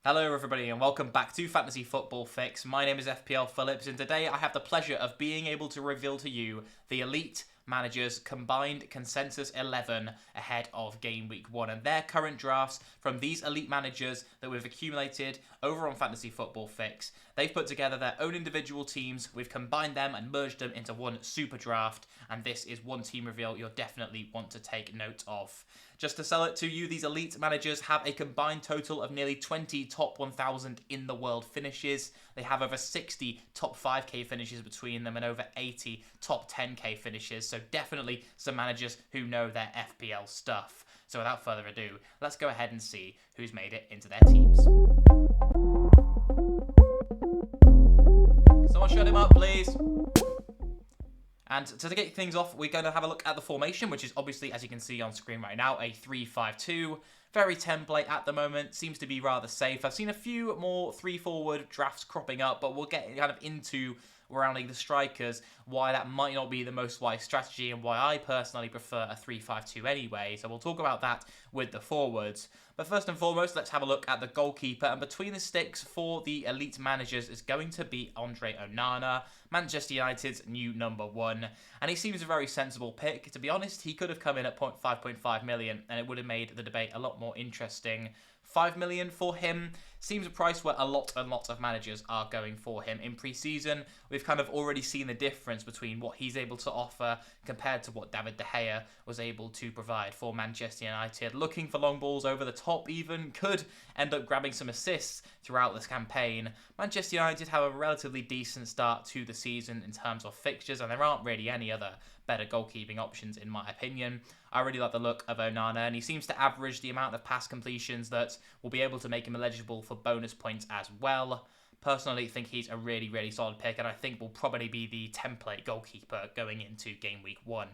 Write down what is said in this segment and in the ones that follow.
Hello everybody and welcome back to Fantasy Football Fix. My name is FPL Phillips and today I have the pleasure of being able to reveal to you the Elite Managers combined consensus 11 ahead of Game Week 1 and their current drafts from these Elite Managers that we've accumulated over on Fantasy Football Fix. They've put together their own individual teams, we've combined them and merged them into one super draft, and this is one team reveal you'll definitely want to take note of. Just to sell it to you, these Elite Managers have a combined total of nearly 20 top 1,000 in the world finishes. They have over 60 top 5k finishes between them and over 80 top 10k finishes. So definitely some managers who know their FPL stuff. So without further ado, let's go ahead and see who's made it into their teams. Someone shut him up, please. And to get things off, we're going to have a look at the formation, which is obviously, as you can see on screen right now, a 3-5-2. Very template at the moment, seems to be rather safe. I've seen a few more 3-forward drafts cropping up, but we'll get kind of into rounding the strikers, why that might not be the most wise strategy and why I personally prefer a 3-5-2 anyway. So we'll talk about that with the forwards. But first and foremost, let's have a look at the goalkeeper. And between the sticks for the Elite Managers is going to be Andre Onana, Manchester United's new number one. And he seems a very sensible pick. To be honest, he could have come in at 5.5 million and it would have made the debate a lot more interesting. 5 million for him seems a price where a lot of managers are going for him. In pre-season, we've kind of already seen the difference between what he's able to offer compared to what David De Gea was able to provide for Manchester United. Looking for long balls over the top even, could end up grabbing some assists throughout this campaign. Manchester United have a relatively decent start to the season in terms of fixtures, and there aren't really any other better goalkeeping options in my opinion. I really like the look of Onana, and he seems to average the amount of pass completions that will be able to make him eligible for bonus points as well. Personally, think he's a really solid pick, and I think will probably be the template goalkeeper going into Game Week 1.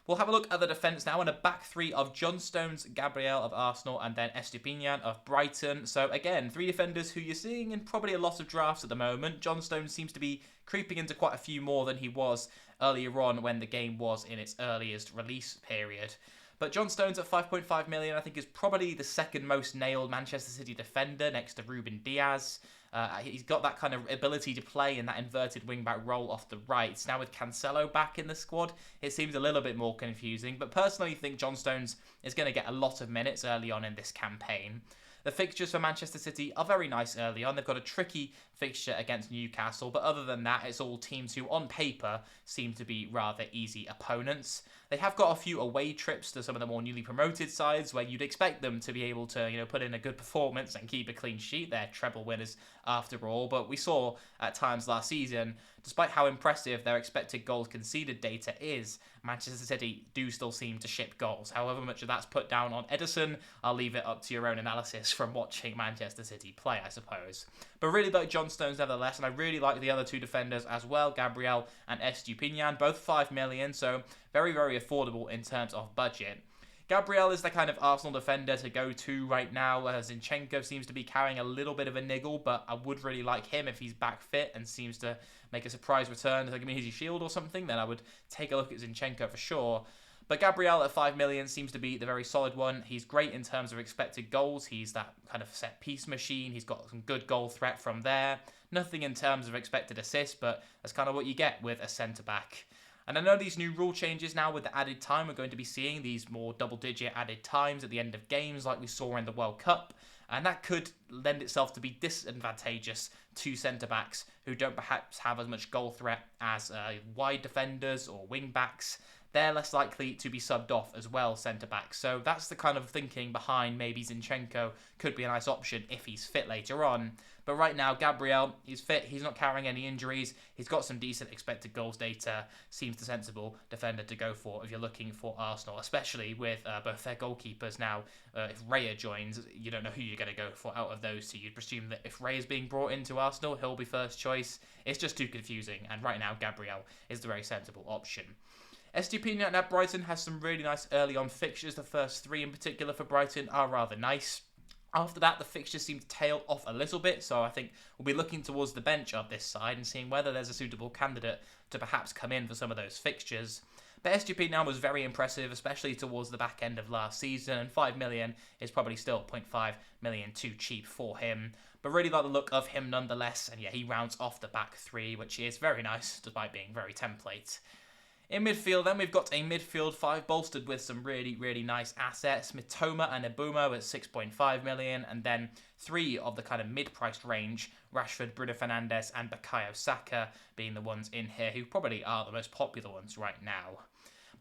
We'll have a look at the defence now, and a back three of John Stones, Gabriel of Arsenal, and then Estupiñán of Brighton. So again, three defenders who you're seeing in probably a lot of drafts at the moment. John Stones seems to be creeping into quite a few more than he was earlier on when the game was in its earliest release period. But John Stones at 5.5 million, I think, is probably the second most nailed Manchester City defender next to Ruben Diaz. He's got that kind of ability to play in that inverted wing-back role off the right. Now with Cancelo back in the squad, it seems a little bit more confusing. But personally, I think John Stones is going to get a lot of minutes early on in this campaign. The fixtures for Manchester City are very nice early on. They've got a tricky fixture against Newcastle, but other than that, it's all teams who, on paper, seem to be rather easy opponents. They have got a few away trips to some of the more newly promoted sides where you'd expect them to be able to, put in a good performance and keep a clean sheet. They're treble winners after all, but we saw at times last season, despite how impressive their expected goals conceded data is, Manchester City do still seem to ship goals. However much of that's put down on Ederson, I'll leave it up to your own analysis from watching Manchester City play, I suppose. But really like John Stones nevertheless, and I really like the other two defenders as well, Gabriel and Estupiñán, both 5 million, so very affordable in terms of budget. Gabriel is the kind of Arsenal defender to go to right now. Zinchenko seems to be carrying a little bit of a niggle, but I would really like him if he's back fit and seems to make a surprise return to give me his shield or something. Then I would take a look at Zinchenko for sure. But Gabriel at 5 million seems to be the very solid one. He's great in terms of expected goals. He's that kind of set piece machine. He's got some good goal threat from there. Nothing in terms of expected assists, but that's kind of what you get with a centre-back. And I know these new rule changes now with the added time, we're going to be seeing these more double-digit added times at the end of games like we saw in the World Cup. And that could lend itself to be disadvantageous to centre-backs who don't perhaps have as much goal threat as wide defenders or wing-backs. They're less likely to be subbed off as well, centre-backs. So that's the kind of thinking behind maybe Zinchenko could be a nice option if he's fit later on. But right now, Gabriel, he's fit. He's not carrying any injuries. He's got some decent expected goals data. Seems the sensible defender to go for if you're looking for Arsenal, especially with both their goalkeepers now. If Raya joins, you don't know who you're going to go for out of those two. You'd presume that if Raya is being brought into Arsenal, he'll be first choice. It's just too confusing. And right now, Gabriel is the very sensible option. Estupiñán at Brighton has some really nice early on fixtures. The first three in particular for Brighton are rather nice. After that, the fixtures seem to tail off a little bit, so I think we'll be looking towards the bench of this side and seeing whether there's a suitable candidate to perhaps come in for some of those fixtures. But SGP now was very impressive, especially towards the back end of last season, and 5 million is probably still 0.5 million too cheap for him. But really like the look of him nonetheless, and yeah, he rounds off the back three, which is very nice, despite being very template. In midfield, then, we've got a midfield 5 bolstered with some really nice assets. Mitoma and Ibumo at 6.5 million, and then 3 of the kind of mid-priced range, Rashford, Bruno Fernandes, and Bukayo Saka being the ones in here who probably are the most popular ones right now.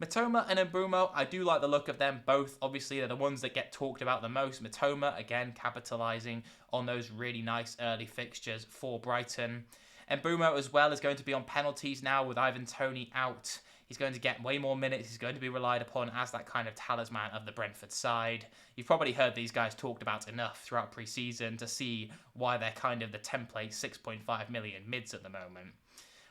Mitoma and Ibumo, I do like the look of them both. Obviously, they're the ones that get talked about the most. Mitoma, again, capitalising on those really nice early fixtures for Brighton. Ibumo as well is going to be on penalties now with Ivan Toney out. He's going to get way more minutes. He's going to be relied upon as that kind of talisman of the Brentford side. You've probably heard these guys talked about enough throughout pre-season to see why they're kind of the template 6.5 million mids at the moment.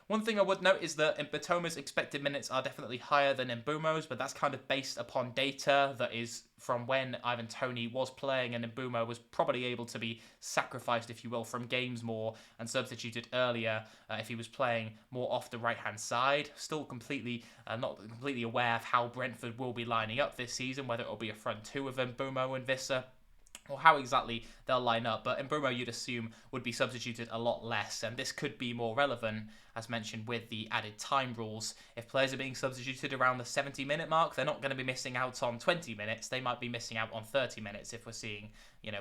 One thing I would note is that Mitoma's expected minutes are definitely higher than Mbumo's, but that's kind of based upon data that is from when Ivan Toney was playing and Mbumo was probably able to be sacrificed, if you will, from games more and substituted earlier if he was playing more off the right-hand side. Still not completely aware of how Brentford will be lining up this season, whether it will be a front two of Mbumo and Visser, or how exactly they'll line up, but Mbumo you'd assume would be substituted a lot less, and this could be more relevant, as mentioned, with the added time rules. If players are being substituted around the 70-minute mark, they're not going to be missing out on 20 minutes, they might be missing out on 30 minutes if we're seeing,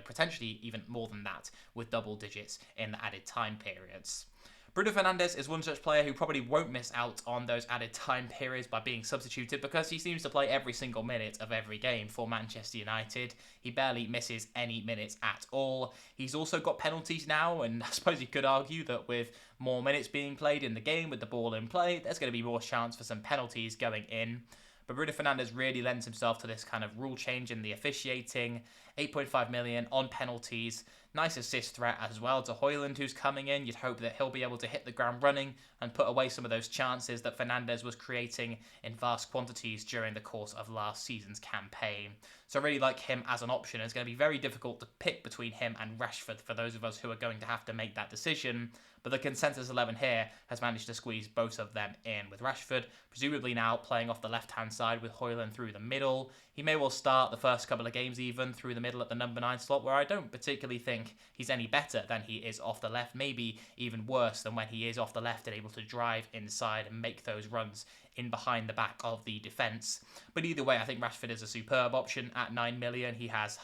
potentially even more than that, with double digits in the added time periods. Bruno Fernandes is one such player who probably won't miss out on those added time periods by being substituted because he seems to play every single minute of every game for Manchester United. He barely misses any minutes at all. He's also got penalties now, and I suppose you could argue that with more minutes being played in the game with the ball in play, there's going to be more chance for some penalties going in. But Bruno Fernandes really lends himself to this kind of rule change in the officiating. 8.5 million on penalties. Nice assist threat as well to Højlund, who's coming in. You'd hope that he'll be able to hit the ground running and put away some of those chances that Fernandes was creating in vast quantities during the course of last season's campaign. So I really like him as an option. It's going to be very difficult to pick between him and Rashford for those of us who are going to have to make that decision. But the consensus 11 here has managed to squeeze both of them in, with Rashford presumably now playing off the left-hand side with Højlund through the middle. He may well start the first couple of games even through the middle at the number 9 slot, where I don't particularly think he's any better than he is off the left, maybe even worse than when he is off the left and able to drive inside and make those runs in behind the back of the defence. But either way, I think Rashford is a superb option at 9 million. He has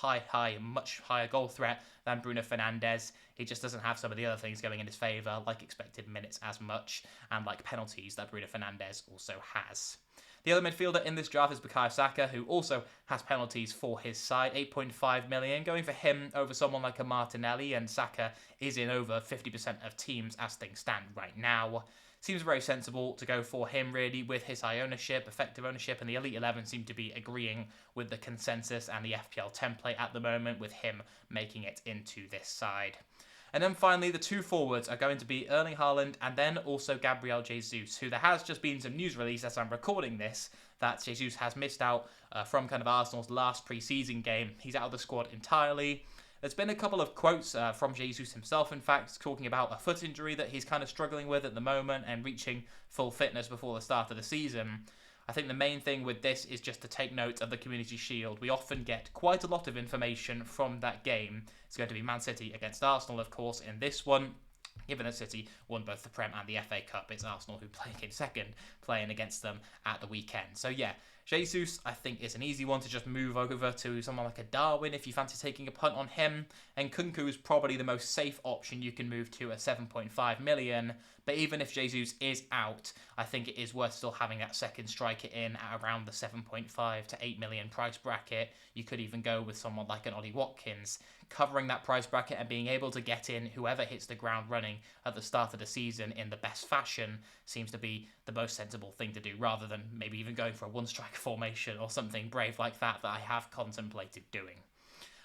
much higher goal threat than Bruno Fernandes. He just doesn't have some of the other things going in his favour, like expected minutes as much, and like penalties that Bruno Fernandes also has. The other midfielder in this draft is Bukayo Saka, who also has penalties for his side, 8.5 million, going for him over someone like a Martinelli, and Saka is in over 50% of teams as things stand right now. Seems very sensible to go for him, really, with his high ownership, effective ownership, and the Elite 11 seem to be agreeing with the consensus and the FPL template at the moment, with him making it into this side. And then finally, the two forwards are going to be Erling Haaland and then also Gabriel Jesus, who there has just been some news release as I'm recording this, that Jesus has missed out from kind of Arsenal's last pre-season game. He's out of the squad entirely. There's been a couple of quotes from Jesus himself, in fact, talking about a foot injury that he's kind of struggling with at the moment and reaching full fitness before the start of the season. I think the main thing with this is just to take note of the Community Shield. We often get quite a lot of information from that game. It's going to be Man City against Arsenal, of course, in this one. Given that City won both the Prem and the FA Cup, it's Arsenal who play in second, playing against them at the weekend. So yeah, Jesus, I think, is an easy one to just move over to someone like a Darwin if you fancy taking a punt on him. And Kunku is probably the most safe option you can move to at 7.5 million. But even if Jesus is out, I think it is worth still having that second striker in at around the 7.5 to 8 million price bracket. You could even go with someone like an Ollie Watkins, covering that price bracket and being able to get in whoever hits the ground running at the start of the season in the best fashion seems to be the most sensible thing to do, rather than maybe even going for a one-striker formation or something brave like that I have contemplated doing.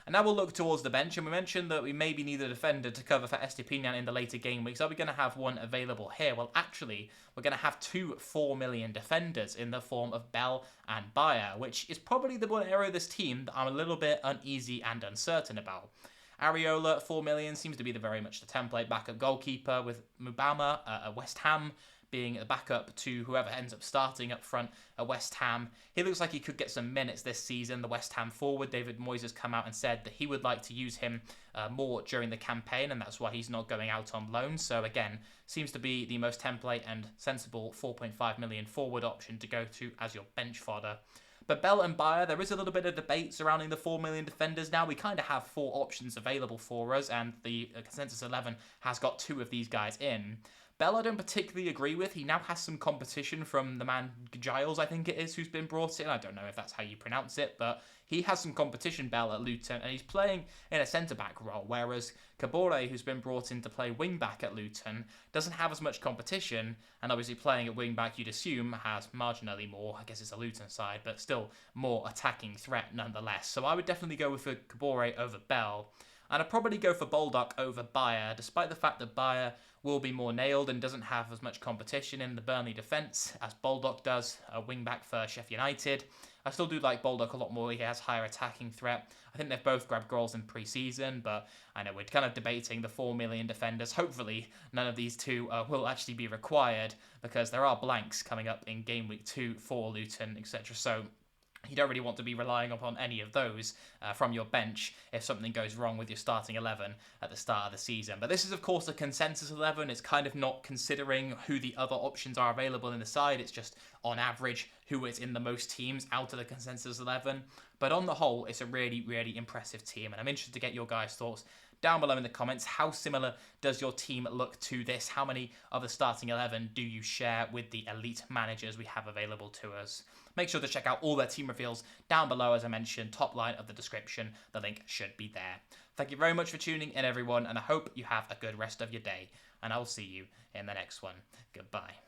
And now we'll look towards the bench, and we mentioned that we maybe need a defender to cover for Estepinian in the later game weeks. Are we going to have one available here? Well, actually, we're going to have two 4 million defenders in the form of Bell and Bayer, which is probably the one area of this team that I'm a little bit uneasy and uncertain about. Areola at 4 million seems to be very much the template backup goalkeeper, with Mubama at West Ham being a backup to whoever ends up starting up front at West Ham. He looks like he could get some minutes this season. The West Ham forward, David Moyes, has come out and said that he would like to use him more during the campaign, and that's why he's not going out on loan. So again, seems to be the most template and sensible 4.5 million forward option to go to as your bench fodder. But Bell and Bayer, there is a little bit of debate surrounding the 4 million defenders now. We kind of have 4 options available for us, and the consensus 11 has got 2 of these guys in. Bell I don't particularly agree with. He now has some competition from the man Giles, I think it is, who's been brought in. I don't know if that's how you pronounce it, but he has some competition, Bell, at Luton, and he's playing in a centre-back role, whereas Kabore, who's been brought in to play wing-back at Luton, doesn't have as much competition, and obviously playing at wing-back, you'd assume, has marginally more, I guess it's a Luton side, but still more attacking threat nonetheless. So I would definitely go with Kabore over Bell. And I'd probably go for Baldock over Bayer, despite the fact that Bayer will be more nailed and doesn't have as much competition in the Burnley defence as Baldock does, a wing-back for Sheffield United. I still do like Baldock a lot more. He has higher attacking threat. I think they've both grabbed goals in pre-season, but I know we're kind of debating the 4 million defenders. Hopefully, none of these two will actually be required, because there are blanks coming up in Game Week 2 for Luton, etc. So you don't really want to be relying upon any of those from your bench if something goes wrong with your starting 11 at the start of the season. But this is, of course, a consensus 11. It's kind of not considering who the other options are available in the side. It's just, on average, who is in the most teams out of the consensus 11. But on the whole, it's a really, really impressive team. And I'm interested to get your guys' thoughts down below in the comments. How similar does your team look to this? How many of the starting 11 do you share with the elite managers we have available to us? Make sure to check out all their team reveals down below, as I mentioned, top line of the description. The link should be there. Thank you very much for tuning in, everyone, and I hope you have a good rest of your day. And I'll see you in the next one. Goodbye.